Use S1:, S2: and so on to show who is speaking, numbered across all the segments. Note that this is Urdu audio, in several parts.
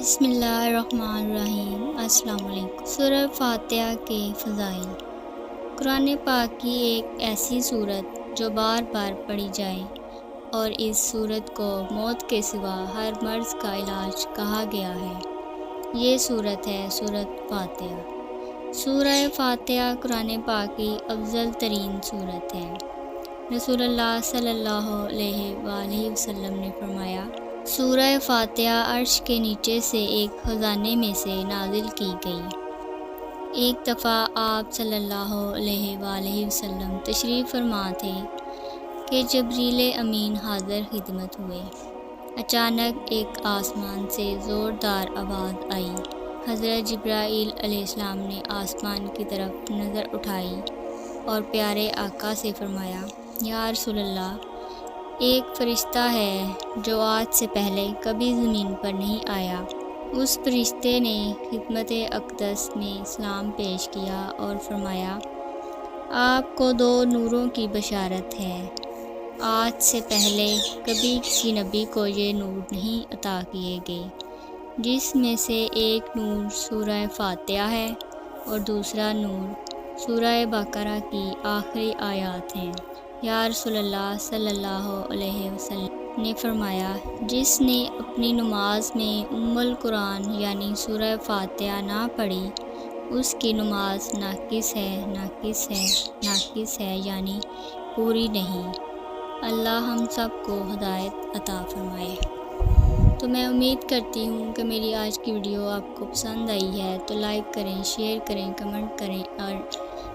S1: بسم اللہ الرحمن الرحیم۔ السلام علیکم۔ سورہ فاتحہ کے فضائل۔ قرآن پاک کی ایک ایسی صورت جو بار بار پڑھی جائے اور اس صورت کو موت کے سوا ہر مرض کا علاج کہا گیا ہے، یہ صورت ہے سورۃ فاتحہ۔ سورہ فاتحہ قرآن پاک کی افضل ترین صورت ہے۔ رسول اللہ صلی اللہ علیہ وآلہ وسلم نے فرمایا، سورہ فاتحہ عرش کے نیچے سے ایک خزانے میں سے نازل کی گئی۔ ایک دفعہ آپ صلی اللہ علیہ وآلہ وسلم تشریف فرما تھے کہ جبریل امین حاضر خدمت ہوئے۔ اچانک ایک آسمان سے زوردار آواز آئی۔ حضرت جبرائیل علیہ السلام نے آسمان کی طرف نظر اٹھائی اور پیارے آقا سے فرمایا، یا رسول اللہ، ایک فرشتہ ہے جو آج سے پہلے کبھی زمین پر نہیں آیا۔ اس فرشتے نے خدمت اقدس میں سلام پیش کیا اور فرمایا، آپ کو 2 نوروں کی بشارت ہے۔ آج سے پہلے کبھی کسی نبی کو یہ نور نہیں عطا کیے گئے، جس میں سے ایک نور سورہ فاتحہ ہے اور دوسرا نور سورہ بقرہ کی آخری آیات ہیں۔ یا رسول اللہ صلی اللہ علیہ وسلم نے فرمایا، جس نے اپنی نماز میں ام القرآن یعنی سورہ فاتحہ نہ پڑھی، اس کی نماز ناقص ہے یعنی پوری نہیں۔ اللہ ہم سب کو ہدایت عطا فرمائے۔ تو میں امید کرتی ہوں کہ میری آج کی ویڈیو آپ کو پسند آئی ہے، تو لائک کریں، شیئر کریں، کمنٹ کریں اور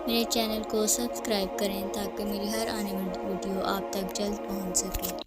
S1: میرے چینل کو سبسکرائب کریں تاکہ میری ہر آنے والی ویڈیو آپ تک جلد پہنچ سکے۔